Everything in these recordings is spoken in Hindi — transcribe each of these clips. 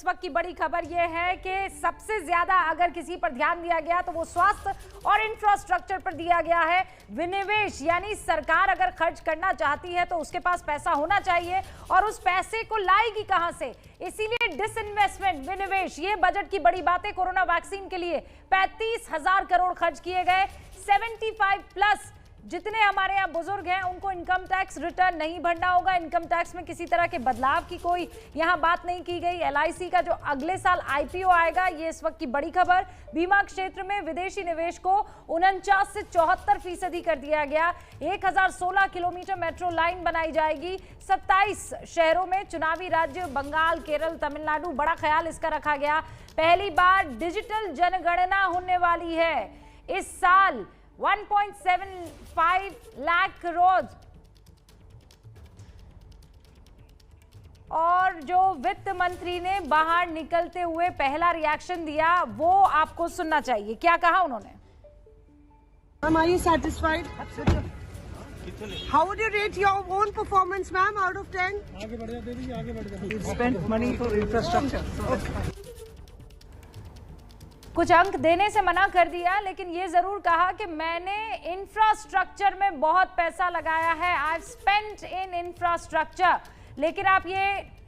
वक्त की बड़ी खबर यह है कि सबसे ज्यादा अगर किसी पर ध्यान दिया गया तो वो स्वास्थ्य और इंफ्रास्ट्रक्चर पर दिया गया है। विनिवेश यानी सरकार अगर खर्च करना चाहती है तो उसके पास पैसा होना चाहिए और उस पैसे को लाएगी कहां से। इसीलिए डिसइन्वेस्टमेंट, विनिवेश, ये बजट की बड़ी बातें। कोरोना वैक्सीन के लिए 35,000 करोड़ खर्च किए गए। 75+ जितने हमारे यहाँ बुजुर्ग हैं उनको इनकम टैक्स रिटर्न नहीं भरना होगा। इनकम टैक्स में किसी तरह के बदलाव की कोई यहाँ बात नहीं की गई। LIC का जो अगले साल IPO आएगा, ये इस वक्त की बड़ी खबर। बीमा क्षेत्र में विदेशी निवेश को 49 से 74% कर दिया गया। 1016 किलोमीटर मेट्रो लाइन बनाई जाएगी। 27 शहरों में चुनावी राज्य बंगाल, केरल, तमिलनाडु, बड़ा ख्याल इसका रखा गया। पहली बार डिजिटल जनगणना होने वाली है इस साल। 1.75 लाख करोड़। और जो वित्त मंत्री ने बाहर निकलते हुए पहला रिएक्शन दिया वो आपको सुनना चाहिए। क्या कहा उन्होंने? Ma'am, are you satisfied? How would you rate your own performance, ma'am, out of 10? आगे बढ़ जाते हैं, आगे बढ़ जाते हैं। Spent money for infrastructure. कुछ अंक देने से मना कर दिया, लेकिन ये जरूर कहा कि मैंने इंफ्रास्ट्रक्चर में बहुत पैसा लगाया है। I spent in infrastructure. लेकिन आप ये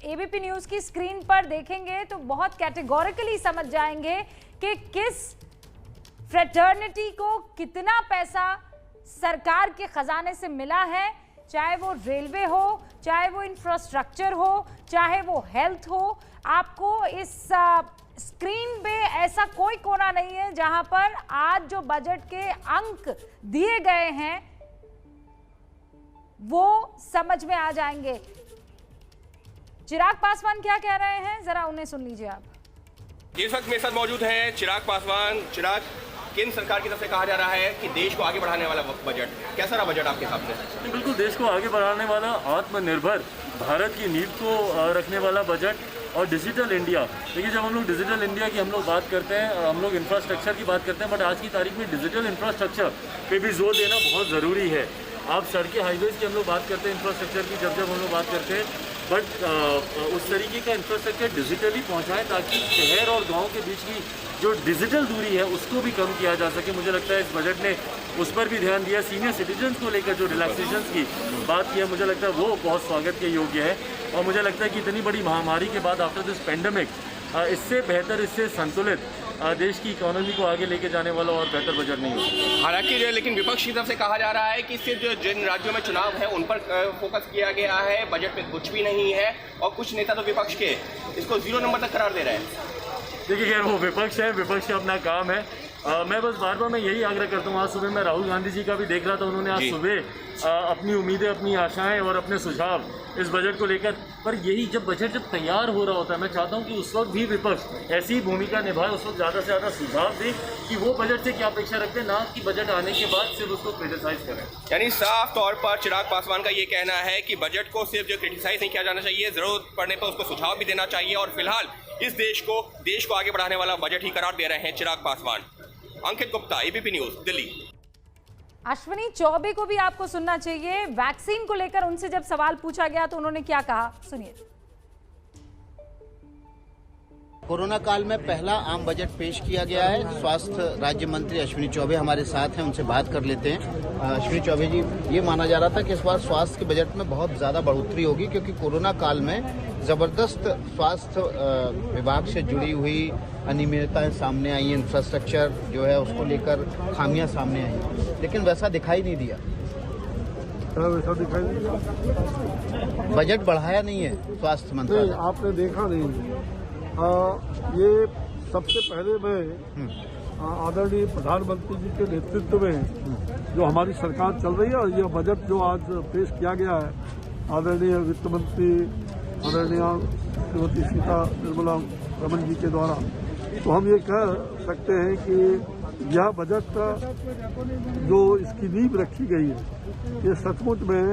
ABP न्यूज की स्क्रीन पर देखेंगे तो बहुत कैटेगोरिकली समझ जाएंगे कि किस फ्रेटर्निटी को कितना पैसा सरकार के खजाने से मिला है। चाहे वो रेलवे हो, चाहे वो इंफ्रास्ट्रक्चर हो, चाहे वो हेल्थ हो। आपको इस स्क्रीन पे ऐसा कोई कोना नहीं है जहां पर आज जो बजट के अंक दिए गए हैं वो समझ में आ जाएंगे। चिराग पासवान क्या कह रहे हैं, जरा उन्हें सुन लीजिए आप। इस वक्त मेरे साथ मौजूद हैं चिराग पासवान। चिराग, केंद्र सरकार की तरफ से कहा जा रहा है कि देश को आगे बढ़ाने वाला बजट, कैसा रहा बजट आपके हिसाब से? बिल्कुल देश को आगे बढ़ाने वाला, आत्मनिर्भर भारत की नींव को रखने वाला बजट और डिजिटल इंडिया। देखिए, जब हम लोग डिजिटल इंडिया की हम लोग बात करते हैं, हम लोग इंफ्रास्ट्रक्चर की बात करते हैं, बट आज की तारीख में डिजिटल इंफ्रास्ट्रक्चर पे भी जोर देना बहुत ज़रूरी है। आप सड़कें, हाईवेज़ की हम लोग बात करते हैं इंफ्रास्ट्रक्चर की, जब हम लोग बात करते हैं, बट उस तरीके का इंफ्रास्ट्रक्चर डिजिटली पहुँचाएँ ताकि शहर और गाँव के बीच की जो डिजिटल दूरी है उसको भी कम किया जा सके। मुझे लगता है इस बजट ने उस पर भी ध्यान दिया। सीनियर सिटीजन्स को लेकर जो रिलैक्सेशन की बात की है, मुझे लगता है वो बहुत स्वागत के योग्य है। और मुझे लगता है कि इतनी बड़ी महामारी के बाद आफ्टर दिस पेंडेमिक इससे बेहतर, इससे संतुलित देश की इकोनॉमी को आगे लेके जाने वाला और बेहतर बजट नहीं होगा। हालांकि लेकिन विपक्ष की तरफ से कहा जा रहा है कि सिर्फ जो जिन राज्यों में चुनाव है उन पर फोकस किया गया है, बजट में कुछ भी नहीं है। और कुछ नेता तो विपक्ष के इसको 0 नंबर तक करार दे रहे हैं। देखिए खैर, वो विपक्ष है, विपक्ष का अपना काम है। मैं बस बार बार मैं यही आग्रह करता हूँ। आज सुबह मैं राहुल गांधी जी का भी देख रहा था, उन्होंने आज सुबह अपनी उम्मीदें, अपनी आशाएं और अपने सुझाव इस बजट को लेकर, पर यही जब बजट जब तैयार हो रहा होता है, मैं चाहता हूँ कि उस वक्त भी विपक्ष ऐसी ही भूमिका निभाए, उस वक्त ज़्यादा से ज़्यादा सुझाव दे कि वो बजट से क्या अपेक्षा रखते हैं, ना कि बजट आने के बाद सिर्फ उसको क्रिटिसाइज करें। यानी साफ तौर पर चिराग पासवान का ये कहना है कि बजट को सिर्फ जो क्रिटिसाइज नहीं किया जाना चाहिए, जरूरत पड़ने पर उसको सुझाव भी देना चाहिए। और फिलहाल इस देश को आगे बढ़ाने वाला बजट ही करार दे रहे हैं चिराग पासवान। अंकित गुप्ता, ABP न्यूज, दिल्ली। अश्विनी चौबे को भी आपको सुनना चाहिए। वैक्सीन को लेकर उनसे जब सवाल पूछा गया तो उन्होंने क्या कहा, सुनिए। कोरोना काल में पहला आम बजट पेश किया गया है। स्वास्थ्य राज्य मंत्री अश्विनी चौबे हमारे साथ हैं, उनसे बात कर लेते हैं। अश्विनी चौबे जी, ये माना जा रहा था कि इस बार स्वास्थ्य के बजट में बहुत ज़्यादा बढ़ोतरी होगी क्योंकि कोरोना काल में ज़बरदस्त स्वास्थ्य विभाग से जुड़ी हुई अनियमितताएं सामने आई, इंफ्रास्ट्रक्चर जो है उसको लेकर खामियां सामने आई, लेकिन वैसा दिखाई नहीं दिया। वैसा दिखाई नहीं दिया। बजट बढ़ाया नहीं है स्वास्थ्य मंत्रालय। आपने देखा नहीं। ये सबसे पहले मैं आदरणीय प्रधानमंत्री जी के नेतृत्व में जो हमारी सरकार चल रही है और यह बजट जो आज पेश किया गया है आदरणीय वित्त मंत्री आदरणीय श्रीमती सीता निर्मला रमन जी के द्वारा, तो हम ये कह सकते हैं कि यह बजट जो इसकी नींव रखी गई है, ये सचमुच में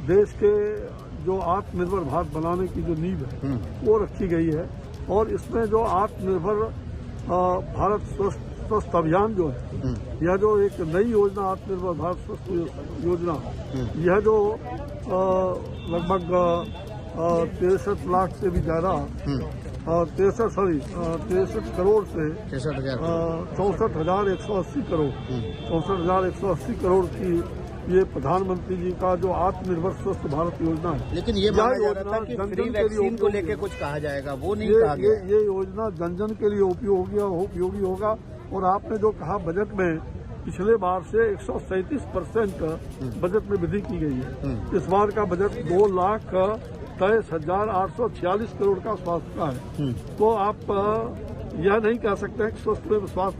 देश के जो आत्मनिर्भर भारत बनाने की जो नींव है वो रखी गई है। और इसमें जो आत्मनिर्भर भारत स्वस्थ अभियान जो है, यह जो एक नई योजना आत्मनिर्भर भारत स्वस्थ योजना, यह जो लगभग 63 लाख से भी ज्यादा 63 करोड़ से 64,180 करोड़ 64,180 करोड़ की ये प्रधानमंत्री जी का जो आत्मनिर्भर स्वस्थ भारत योजना है। लेकिन ये माना जा रहा था कि फ्री वैक्सीन को लेकर कुछ कहा जाएगा, वो नहीं कहा गया। ये योजना जन जन के लिए उपयोगी होगा। और आपने जो कहा बजट में पिछले बार से 137% बजट में वृद्धि की गई है। इस बार का बजट 2,23,846 करोड़ का स्वास्थ्य का है। तो आप यह नहीं कह सकते हैं कि स्वास्थ्य में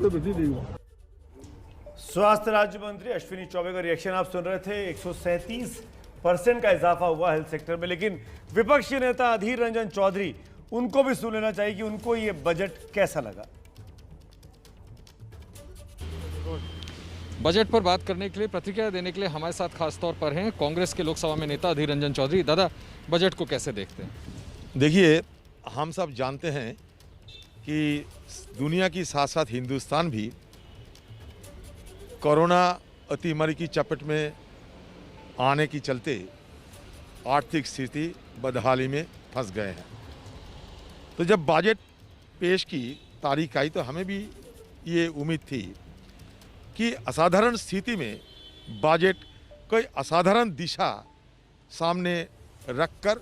वृद्धि नहीं हुआ। स्वास्थ्य राज्य मंत्री अश्विनी चौबे का रिएक्शन आप सुन रहे थे। 137% का इजाफा हुआ हेल्थ सेक्टर में। लेकिन विपक्षी नेता अधीर रंजन चौधरी, उनको भी सुन लेना चाहिए कि उनको ये बजट कैसा लगा। बजट पर बात करने के लिए, प्रतिक्रिया देने के लिए हमारे साथ खास तौर पर हैं कांग्रेस के लोकसभा में नेता अधीर रंजन चौधरी। दादा, बजट को कैसे देखते हैं? देखिए, हम सब जानते हैं कि दुनिया की साथ साथ हिंदुस्तान भी कोरोना अतिमारी की चपेट में आने की चलते आर्थिक स्थिति बदहाली में फंस गए हैं। तो जब बजट पेश की तारीख आई तो हमें भी ये उम्मीद थी कि असाधारण स्थिति में बजट कोई असाधारण दिशा सामने रखकर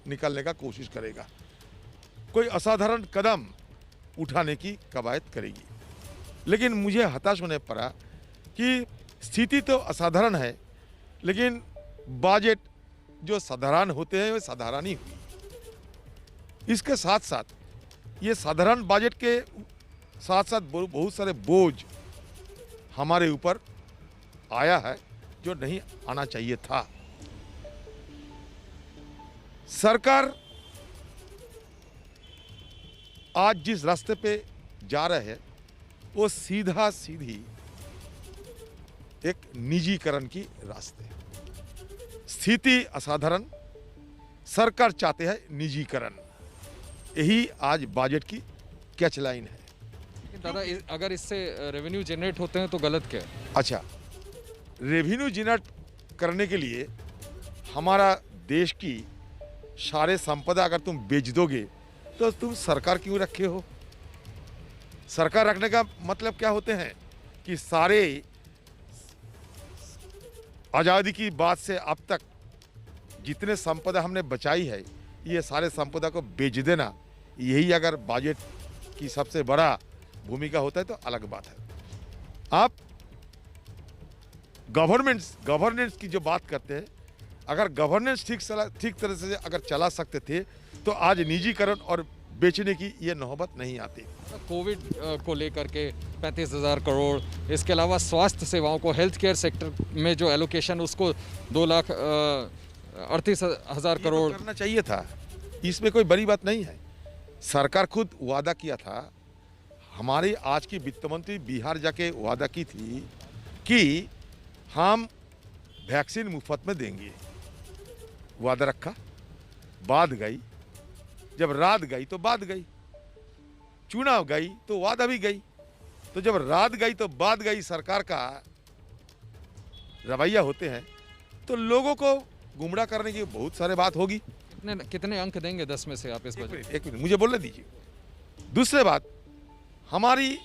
निकलने का कोशिश करेगा, कोई असाधारण कदम उठाने की कवायद करेगी। लेकिन मुझे हताश होने पड़ा कि स्थिति तो असाधारण है, लेकिन बजट जो साधारण होते हैं वे साधारण ही हुई। इसके साथ साथ ये साधारण बजट के साथ साथ बहुत सारे बोझ हमारे ऊपर आया है जो नहीं आना चाहिए था। सरकार आज जिस रास्ते पे जा रहे हैं वो सीधा सीधी एक निजीकरण की रास्ते। स्थिति असाधारण, सरकार चाहते हैं निजीकरण। यही आज बजट की कैच लाइन है। दादा, अगर इससे रेवेन्यू जनरेट होते हैं तो गलत क्या है? अच्छा, रेवेन्यू जनरेट करने के लिए हमारा देश की सारे संपदा अगर तुम बेच दोगे तो तुम सरकार क्यों रखे हो? सरकार रखने का मतलब क्या होते हैं कि सारे आज़ादी की बात से अब तक जितने संपदा हमने बचाई है ये सारे संपदा को बेच देना, यही अगर बजट की सबसे बड़ा भूमिका होता है तो अलग बात है। आप गवर्नेंस की जो बात करते हैं, अगर गवर्नेंस ठीक तरह से अगर चला सकते थे तो आज निजीकरण और बेचने की ये नौबत नहीं आती। कोविड को लेकर के 35,000 करोड़, इसके अलावा स्वास्थ्य सेवाओं को, हेल्थ केयर सेक्टर में जो एलोकेशन उसको 2,38,000 करोड़ करना चाहिए था। इसमें कोई बड़ी बात नहीं है। सरकार खुद वादा किया था, हमारी आज की वित्त मंत्री बिहार जाके वादा की थी कि हम वैक्सीन मुफ्त में देंगे। वादा रखा, बात गई, जब रात गई तो बात गई, चुनाव गई तो वादा भी गई। तो जब रात गई तो बात गई, सरकार का रवैया होते हैं तो लोगों को गुमराह करने की बहुत सारे बात होगी। कितने अंक देंगे 10 में से आप इस बजट? एक मिनट मुझे बोलने दीजिए। दूसरी बात, हमारी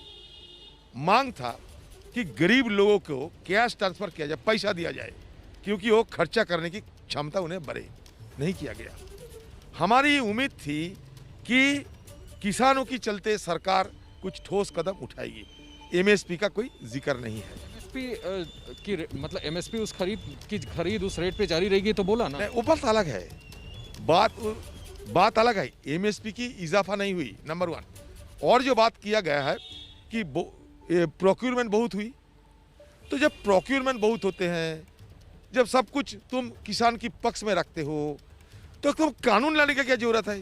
मांग था कि गरीब लोगों को कैश ट्रांसफर किया जाए, पैसा दिया जाए, क्योंकि वो खर्चा करने की क्षमता उन्हें बढ़े। नहीं किया गया। हमारी उम्मीद थी कि किसानों की चलते सरकार कुछ ठोस कदम उठाएगी। एमएसपी का कोई जिक्र नहीं है। एमएसपी की मतलब एमएसपी उस खरीद उस रेट पे जारी रहेगी तो बोला ना। वो बात अलग है, बात अलग है। एमएसपी की इजाफा नहीं हुई, नंबर 1। और जो बात किया गया है कि प्रोक्यूरमेंट बहुत हुई, तो जब प्रोक्यूरमेंट बहुत होते हैं, जब सब कुछ तुम किसान की पक्ष में रखते हो तो तुम कानून लाने का क्या जरूरत है?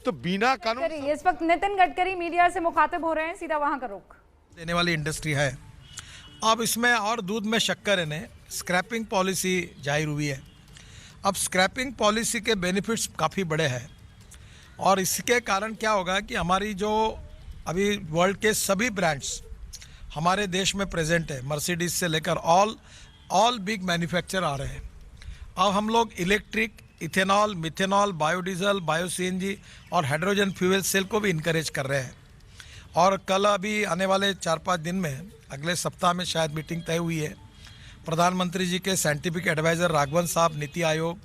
तो बिना कानून। इस वक्त नितिन गडकरी मीडिया से मुखातिब हो रहे हैं, सीधा वहां का रुख। देने वाली इंडस्ट्री है। अब इसमें और दूध में शक्कर है, स्क्रैपिंग पॉलिसी जाहिर हुई है। अब स्क्रैपिंग पॉलिसी के बेनिफिट्स काफ़ी बड़े हैं और इसके कारण क्या होगा कि हमारी जो अभी वर्ल्ड के सभी ब्रांड्स हमारे देश में प्रेजेंट है, मर्सिडीज से लेकर ऑल बिग मैन्युफैक्चरर आ रहे हैं। अब हम लोग electric ethanol, methanol, biodiesel, bio CNG और हाइड्रोजन फ्यूल सेल को भी इनकरेज कर रहे हैं। और कल अभी आने वाले 4-5 दिन में, अगले सप्ताह में शायद मीटिंग तय हुई है प्रधानमंत्री जी के साइंटिफिक एडवाइज़र राघवन साहब, नीति आयोग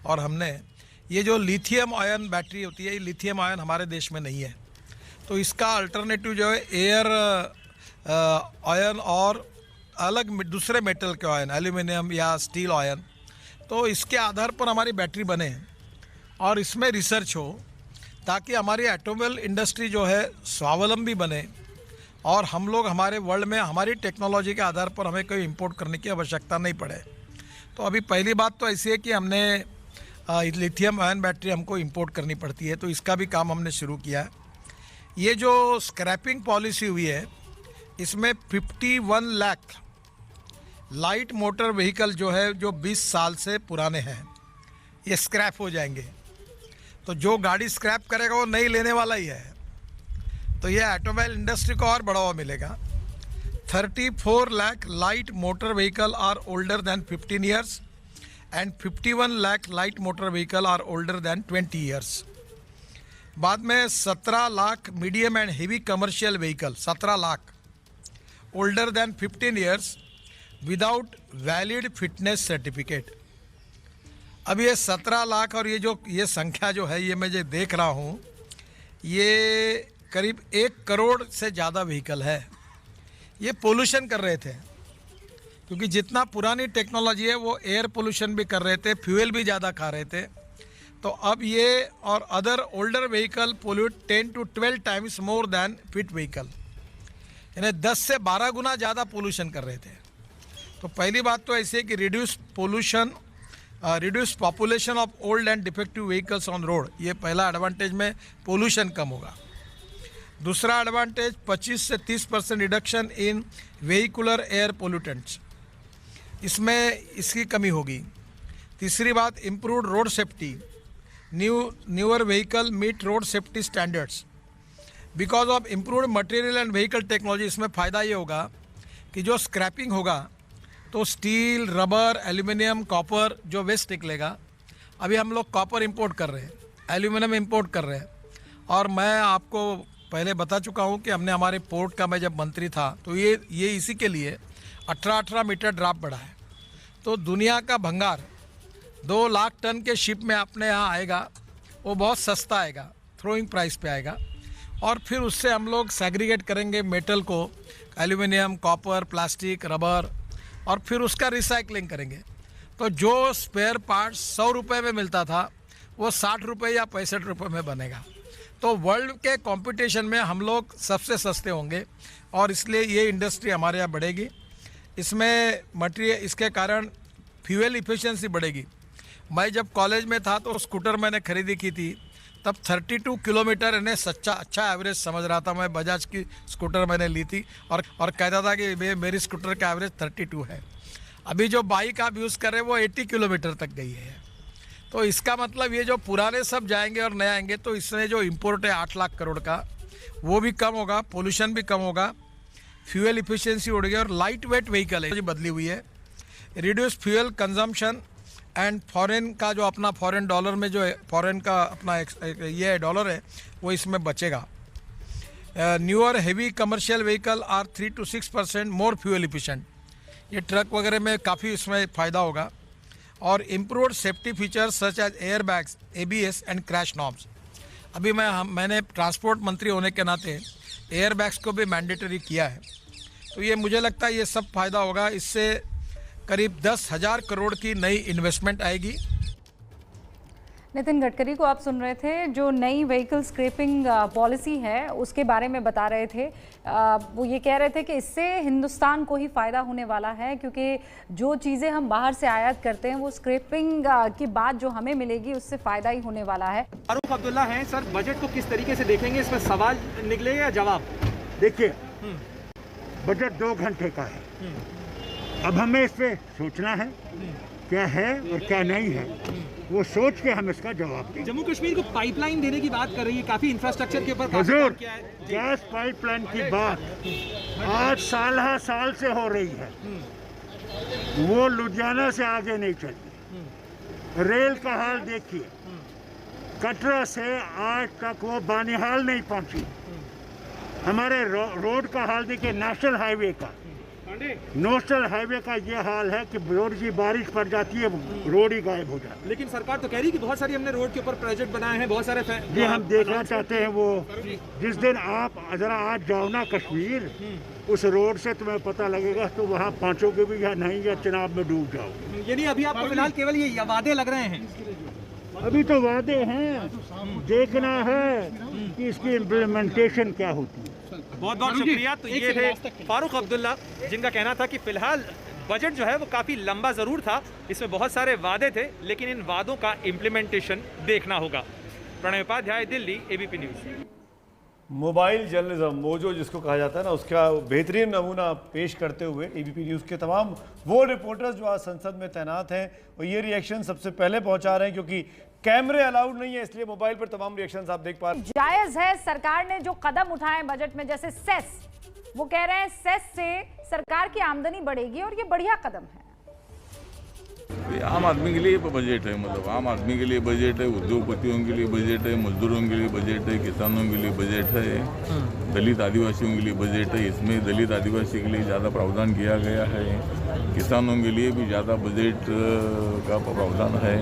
और हमने, ये जो लिथियम आयन बैटरी होती है, ये लिथियम आयन हमारे देश में नहीं है, तो इसका अल्टरनेटिव जो है एयर आयन और अलग दूसरे मेटल के आयन, एल्यूमिनियम या स्टील आयन, तो इसके आधार पर हमारी बैटरी बने और इसमें रिसर्च हो ताकि हमारी ऑटोमोबाइल इंडस्ट्री जो है स्वावलंबी बने और हम लोग हमारे वर्ल्ड में हमारी टेक्नोलॉजी के आधार पर हमें कोई इंपोर्ट करने की आवश्यकता नहीं पड़े। तो अभी पहली बात तो ऐसी है कि हमने लिथियम आयन बैटरी हमको इंपोर्ट करनी पड़ती है, तो इसका भी काम हमने शुरू किया है। ये जो स्क्रैपिंग पॉलिसी हुई है, इसमें 51 लाख लाइट मोटर व्हीकल जो है, जो 20 साल से पुराने हैं, ये स्क्रैप हो जाएंगे। तो जो गाड़ी स्क्रैप करेगा वो नई लेने वाला ही है, तो ये ऑटोमोबाइल इंडस्ट्री को और बढ़ावा मिलेगा। 34 lakh light motor vehicle are older than 15 years and 51 lakh light motor vehicle are older than 20 years. बाद में 17 lakh medium and heavy commercial vehicle, 17 lakh older than 15 years without valid fitness certificate. अब ये 17 लाख और ये संख्या जो है, ये मैं जो देख रहा हूँ, ये करीब 1 करोड़ से ज़्यादा व्हीकल है। ये पोल्यूशन कर रहे थे, क्योंकि जितना पुरानी टेक्नोलॉजी है वो एयर पोल्यूशन भी कर रहे थे, फ्यूल भी ज़्यादा खा रहे थे। तो अब ये और other older vehicle pollute 10 to 12 times more than fit vehicle, यानी 10 से 12 गुना ज़्यादा पोल्यूशन कर रहे थे। तो पहली बात तो ऐसी है कि reduce population of old and defective vehicles on road, ये पहला एडवांटेज में पोल्यूशन कम होगा। दूसरा एडवांटेज 25 से 30% reduction in vehicular air pollutants, इसमें इसकी कमी होगी। तीसरी बात, improved road safety, newer vehicle meet road safety standards because of improved material and vehicle technology. इसमें फ़ायदा ये होगा कि जो स्क्रैपिंग होगा तो स्टील, रबर, एल्यूमिनियम, कॉपर जो वेस्ट निकलेगा, अभी हम लोग कॉपर इंपोर्ट कर रहे हैं, एल्यूमिनियम इंपोर्ट कर रहे हैं, और मैं आपको पहले बता चुका हूं कि हमने हमारे पोर्ट का, मैं जब मंत्री था तो ये इसी के लिए 18 मीटर ड्राफ्ट बढ़ा है। तो दुनिया का भंगार 2 लाख टन के शिप में अपने यहाँ आएगा, वो बहुत सस्ता आएगा, थ्रोइंग प्राइस पे आएगा, और फिर उससे हम लोग सेग्रीगेट करेंगे मेटल को, एल्यूमिनियम, कॉपर, प्लास्टिक, रबर, और फिर उसका रिसाइकलिंग करेंगे। तो जो स्पेयर पार्ट्स 100 रुपये में मिलता था वो 60 रुपये या 65 रुपये में बनेगा। तो वर्ल्ड के कंपटीशन में हम लोग सबसे सस्ते होंगे और इसलिए ये इंडस्ट्री हमारे यहाँ बढ़ेगी। इसमें मटेरियल, इसके कारण फ्यूल इफिशिएंसी बढ़ेगी। मैं जब कॉलेज में था तो स्कूटर मैंने खरीदी की थी, तब 32 किलोमीटर इन्हें अच्छा एवरेज समझ रहा था। मैं बजाज की स्कूटर मैंने ली थी और कहता था कि मेरी स्कूटर का एवरेज 32 है। अभी जो बाइक आप यूज़ कर रहे हैं वो 80 किलोमीटर तक गई है। तो इसका मतलब ये जो पुराने सब जाएंगे और नए आएंगे, तो इसमें जो इम्पोर्ट है 8 लाख करोड़ का, वो भी कम होगा, पोल्यूशन भी कम होगा, फ्यूल इफिशियंसी बढ़ेगी, और लाइट वेट व्हीकल है जो बदली हुई है, reduce fuel consumption and foreign का जो अपना फॉरेन डॉलर में जो है, फॉरेन का अपना ये डॉलर है वो इसमें बचेगा। Newer heavy commercial vehicle are 3 to 6% more fuel efficient, ये ट्रक वगैरह में काफ़ी इसमें फ़ायदा होगा। और improved safety features such as air bags, ABS and crash norms. अभी मैंने ट्रांसपोर्ट मंत्री होने के नाते एयर बैग्स को भी मैंडेटरी किया है, तो ये मुझे लगता है ये सब फ़ायदा होगा। इससे करीब 10,000 करोड़ की नई इन्वेस्टमेंट आएगी। नितिन गडकरी को आप सुन रहे थे, जो नई व्हीकल स्क्रैपिंग पॉलिसी है उसके बारे में बता रहे थे। वो ये कह रहे थे कि इससे हिंदुस्तान को ही फ़ायदा होने वाला है, क्योंकि जो चीज़ें हम बाहर से आयात करते हैं वो स्क्रैपिंग के बाद जो हमें मिलेगी उससे फ़ायदा ही होने वाला है। फारूक अब्दुल्ला हैं सर, बजट को किस तरीके से देखेंगे, इसमें सवाल निकलेगा या जवाब? देखिए, बजट 2 घंटे का है, अब हमें इस पे सोचना है क्या है और क्या नहीं है, वो सोच के हम इसका जवाब दें। जम्मू कश्मीर को पाइपलाइन देने की बात कर रही है, काफी इंफ्रास्ट्रक्चर के ऊपर हुजूर, गैस पाइपलाइन की बात आज साल से हो रही है, वो लुधियाना से आगे नहीं चलती। रेल का हाल देखिए, कटरा से आज तक वो बानिहाल नहीं पहुंची। हमारे रोड का हाल देखिए, नेशनल हाईवे का ये हाल है कि रोड की बारिश पड़ जाती है, रोड ही गायब हो जाता है। लेकिन सरकार तो कह रही है कि बहुत सारी हमने रोड के ऊपर प्रोजेक्ट बनाए हैं, बहुत सारे ये हम देखना चाहते हैं। वो जिस दिन आप जरा आज जाओ ना कश्मीर, उस रोड से तुम्हें पता लगेगा, तो वहाँ पहुँचोगे भी या नहीं, या चुनाव में डूब जाओ। यानी अभी आपको फिलहाल केवल ये वादे लग रहे हैं? अभी तो वादे हैं, देखना है कि इसकी इम्प्लीमेंटेशन क्या होती है। बहुत बहुत शुक्रिया। तो ये थे फारूक अब्दुल्ला, जिनका कहना था कि फिलहाल बजट जो है वो काफ़ी लंबा ज़रूर था, इसमें बहुत सारे वादे थे, लेकिन इन वादों का इम्प्लीमेंटेशन देखना होगा। Pranay Upadhyay, Delhi, ABP news. Mobile journalism, mojo जिसको कहा जाता है ना, उसका बेहतरीन नमूना पेश करते हुए एबीपी न्यूज़ के तमाम वो रिपोर्टर्स जो आज संसद में तैनात हैं, और ये रिएक्शन सबसे पहले पहुंचा रहे हैं, क्योंकि कैमरे अलाउड नहीं है, इसलिए मोबाइल पर तमाम रिएक्शंस आप देख पा रहे हैं। जायज है सरकार ने जो कदम उठाए बजट में, जैसे सेस, वो कह रहे हैं सेस से सरकार की आमदनी बढ़ेगी और ये बढ़िया कदम है। आम आदमी के लिए बजट है, मतलब आम आदमी के लिए बजट है, उद्योगपतियों के लिए बजट है, मजदूरों के लिए बजट है, किसानों के लिए बजट है, दलित आदिवासियों के लिए बजट है। इसमें दलित आदिवासी के लिए ज़्यादा प्रावधान किया गया है, किसानों के लिए भी ज़्यादा बजट का प्रावधान है।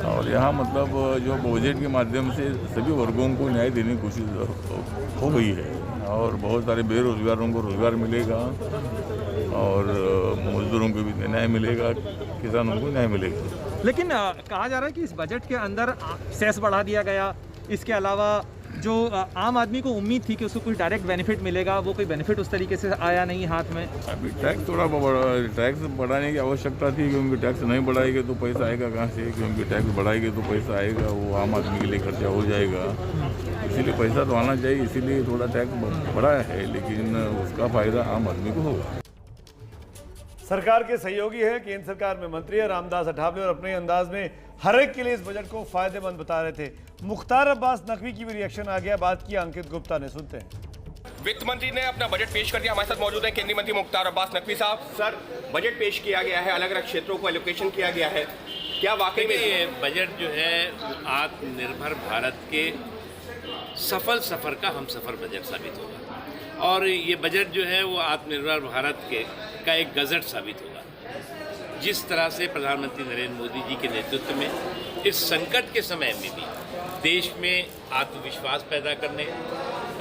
और यहाँ मतलब जो बजट के माध्यम से सभी वर्गों को न्याय देने की कोशिश हो गई है, और बहुत सारे बेरोजगारों को रोजगार मिलेगा, और मजदूरों को भी न्याय मिलेगा, किसानों को न्याय मिलेगा। लेकिन कहा जा रहा है कि इस बजट के अंदर सेस बढ़ा दिया गया, इसके अलावा जो आम आदमी को उम्मीद थी कि उसको कुछ डायरेक्ट बेनिफिट मिलेगा, वो कोई बेनिफिट उस तरीके से आया नहीं हाथ में। अभी टैक्स थोड़ा टैक्स बढ़ाने की आवश्यकता थी, क्योंकि टैक्स नहीं बढ़ाएंगे तो पैसा आएगा कहाँ से, क्योंकि टैक्स बढ़ाएंगे तो पैसा आएगा, वो आम आदमी के लिए खर्चा हो जाएगा, इसीलिए पैसा तो आना चाहिए, इसीलिए थोड़ा टैक्स बढ़ाया है, लेकिन उसका फायदा आम आदमी को होगा। सरकार के सहयोगी है केंद्र सरकार में मंत्री है रामदास अठावले, और अपने अंदाज में हर एक के लिए इस बजट को फायदेमंद बता रहे थे। मुख्तार अब्बास नकवी की भी रिएक्शन आ गया, बात की अंकित गुप्ता ने, सुनते हैं। वित्त मंत्री ने अपना बजट पेश कर दिया। हमारे साथ मौजूद हैं केंद्रीय मंत्री मुख्तार अब्बास नकवी साहब। सर, बजट पेश किया गया है, अलग अलग क्षेत्रों को एलोकेशन किया गया है, क्या वाकई में ये बजट जो है आत्मनिर्भर भारत के सफल सफर का हम सफर बजट साबित होगा, और ये बजट जो है वो आत्मनिर्भर भारत का एक गजट साबित होगा। जिस तरह से प्रधानमंत्री नरेंद्र मोदी जी के नेतृत्व में इस संकट के समय में भी देश में आत्मविश्वास पैदा करने,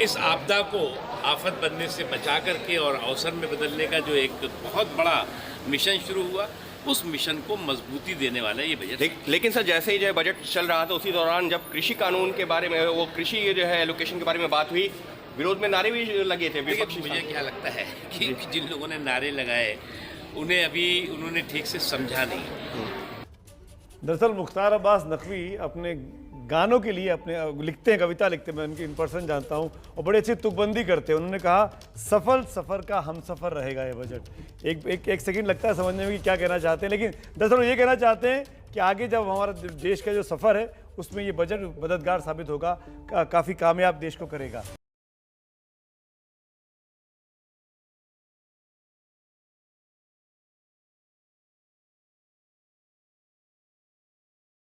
इस आपदा को आफत बनने से बचा करके और अवसर में बदलने का जो एक बहुत बड़ा मिशन शुरू हुआ, उस मिशन को मजबूती देने वाला ये बजट। लेकिन सर, जैसे ही जो बजट चल रहा था, उसी दौरान जब कृषि कानून के बारे में, वो कृषि जो है एलोकेशन के बारे में बात हुई, विरोध में नारे भी लगे थे विपक्षी। मुझे क्या लगता है कि जिन लोगों ने नारे लगाए उन्हें अभी उन्होंने ठीक से समझा नहीं। दरअसल मुख्तार अब्बास नकवी अपने गानों के लिए अपने लिखते हैं, कविता लिखते हैं, मैं उनकी इन पर्सन जानता हूं, और बड़ी अच्छी तुकबंदी करते हैं। उन्होंने कहा सफल सफर का हम सफर रहेगा ये बजट। एक सेकंड लगता है समझने में कि क्या कहना चाहते हैं, लेकिन दरअसल ये कहना चाहते हैं कि आगे जब हमारा देश का जो सफर है उसमें ये बजट मददगार साबित होगा, काफ़ी कामयाब देश को करेगा।